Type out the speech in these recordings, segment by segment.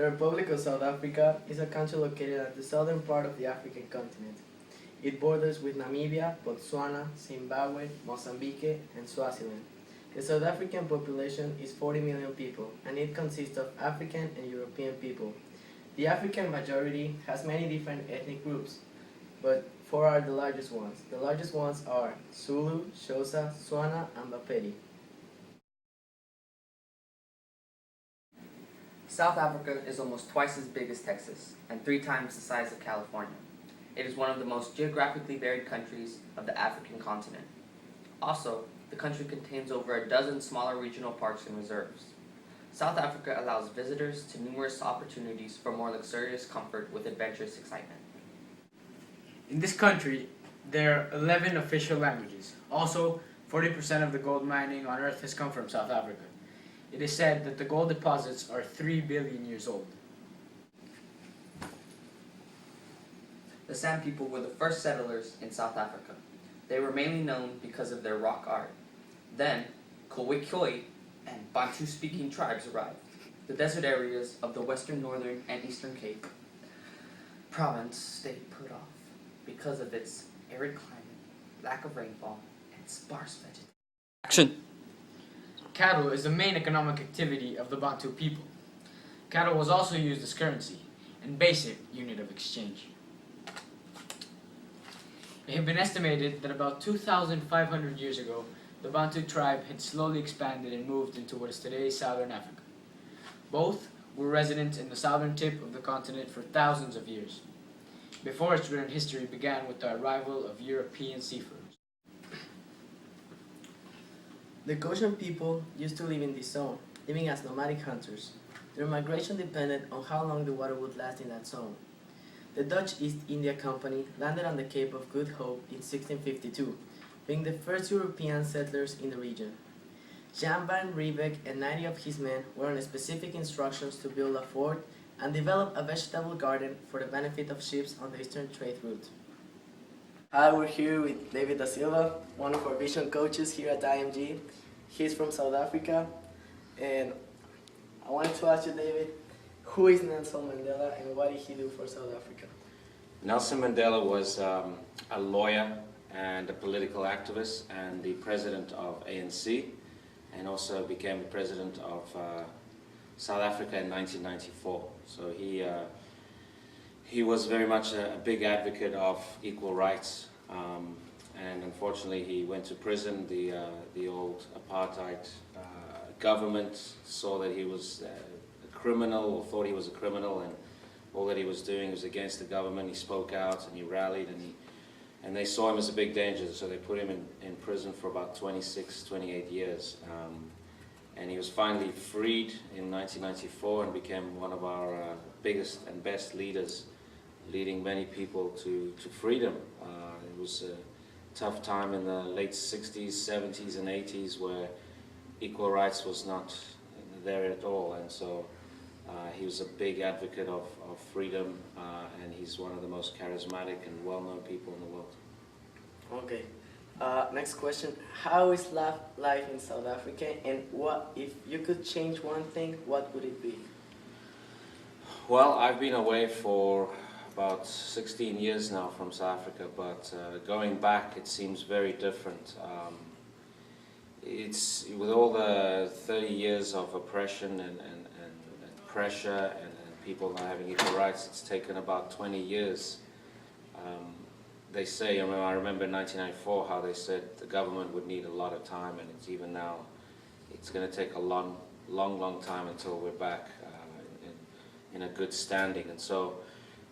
The Republic of South Africa is a country located at the southern part of the African continent. It borders with Namibia, Botswana, Zimbabwe, Mozambique, and Swaziland. The South African population is 40 million people, and it consists of African and European people. The African majority has many different ethnic groups, but four are the largest ones. The largest ones are Zulu, Xhosa, Tswana, and Bapedi. South Africa is almost twice as big as Texas and 3 times the size of California. It is one of the most geographically varied countries of the African continent. Also, the country contains over a dozen smaller regional parks and reserves. South Africa allows visitors to numerous opportunities for more luxurious comfort with adventurous excitement. In this country, there are 11 official languages. Also, 40% of the gold mining on Earth has come from South Africa. It is said that the gold deposits are 3 billion years old. The San people were the first settlers in South Africa. They were mainly known because of their rock art. Then, Khoikhoi and Bantu-speaking tribes arrived. The desert areas of the western, northern, and eastern Cape province stayed put off because of its arid climate, lack of rainfall, and sparse vegetation. Action! Cattle is the main economic activity of the Bantu people. Cattle was also used as currency and basic unit of exchange. It had been estimated that about 2,500 years ago, the Bantu tribe had slowly expanded and moved into what is today southern Africa. Both were resident in the southern tip of the continent for thousands of years, before its written history began with the arrival of European seafarers. The Goshen people used to live in this zone, living as nomadic hunters. Their migration depended on how long the water would last in that zone. The Dutch East India Company landed on the Cape of Good Hope in 1652, being the first European settlers in the region. Jan van Riebeck and 90 of his men were on specific instructions to build a fort and develop a vegetable garden for the benefit of ships on the eastern trade route. Hi, we're here with David da Silva, one of our vision coaches here at IMG. He's from South Africa, and I wanted to ask you, David, who is Nelson Mandela and what did he do for South Africa? Nelson Mandela was a lawyer and a political activist and the president of ANC, and also became the president of South Africa in 1994. So he was very much a big advocate of equal rights, and unfortunately he went to prison. The old apartheid government saw that he was a criminal, or thought he was a criminal, and all that he was doing was against the government. He spoke out and he rallied, and they saw him as a big danger, so they put him in prison for about 26, 28 years. And he was finally freed in 1994 and became one of our biggest and best leaders, leading many people to freedom. It was a tough time in the late 60s, 70s, and 80s where equal rights was not there at all, and so he was a big advocate of freedom, and he's one of the most charismatic and well-known people in the world. Okay. Next question. How is life in South Africa, and what if you could change one thing, what would it be? Well, I've been away for about 16 years now from South Africa, but going back it seems very different. It's with all the 30 years of oppression and pressure and people not having equal rights, it's taken about 20 years. They say, I remember in 1994 how they said the government would need a lot of time, and it's even now, it's going to take a long time until we're back in a good standing. And so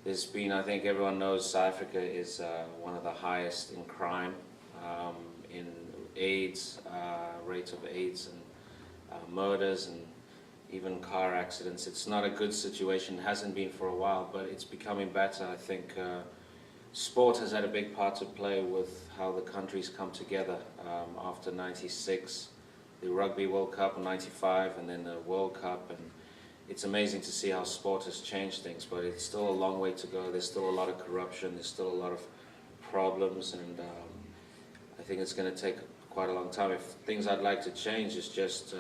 there's been, I think everyone knows South Africa is one of the highest in crime, in AIDS, rates of AIDS and murders and even car accidents. It's not a good situation, it hasn't been for a while, but it's becoming better. I think sport has had a big part to play with how the countries come together. After 96, the Rugby World Cup in 95, and then the World Cup, and it's amazing to see how sport has changed things, but it's still a long way to go. There's still a lot of corruption, there's still a lot of problems, and I think it's going to take quite a long time. If things I'd like to change is just,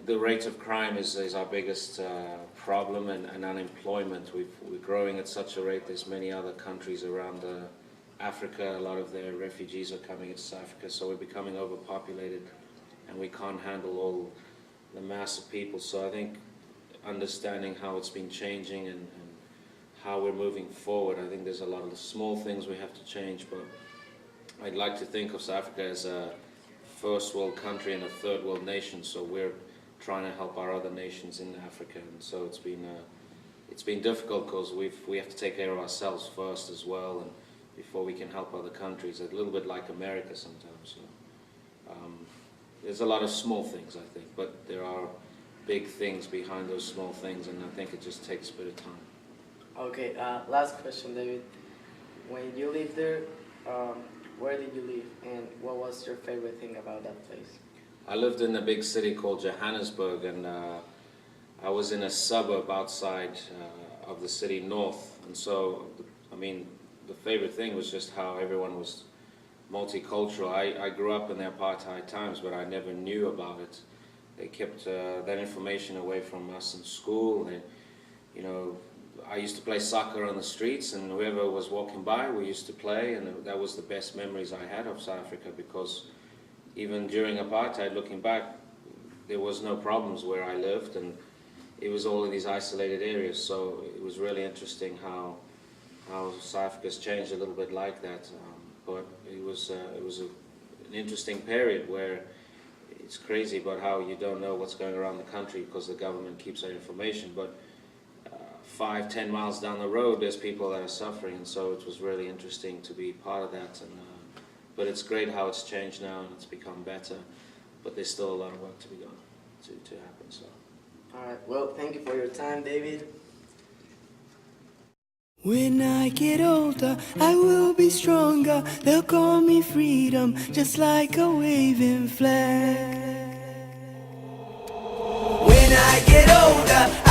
the rate of crime is our biggest problem, and unemployment. We're growing at such a rate. There's many other countries around Africa. A lot of their refugees are coming into South Africa, so we're becoming overpopulated, and we can't handle all the mass of people. So I think understanding how it's been changing and how we're moving forward, I think there's a lot of small things we have to change, but I'd like to think of South Africa as a first world country and a third world nation, so we're trying to help our other nations in Africa, and so it's been difficult because we have to take care of ourselves first as well, and before we can help other countries. A little bit like America sometimes. So, there's a lot of small things, I think, but there are big things behind those small things, and I think it just takes a bit of time. Okay, last question, David. When you lived there, where did you live, and what was your favorite thing about that place? I lived in a big city called Johannesburg, and I was in a suburb outside of the city north, and so, I mean, the favorite thing was just how everyone was multicultural. I grew up in the apartheid times, but I never knew about it. They kept that information away from us in school. They, you know, I used to play soccer on the streets, and whoever was walking by, we used to play, and that was the best memories I had of South Africa, because even during apartheid, looking back, there was no problems where I lived, and it was all in these isolated areas. So it was really interesting how South Africa's changed a little bit like that. But it was an interesting period where it's crazy about how you don't know what's going around the country because the government keeps that information. But 5-10 miles down the road, there's people that are suffering, and so it was really interesting to be part of that. And but it's great how it's changed now and it's become better. But there's still a lot of work to be done to happen. So. All right. Well, thank you for your time, David. When I get older, I will be stronger. They'll call me freedom, just like a waving flag. When I get older,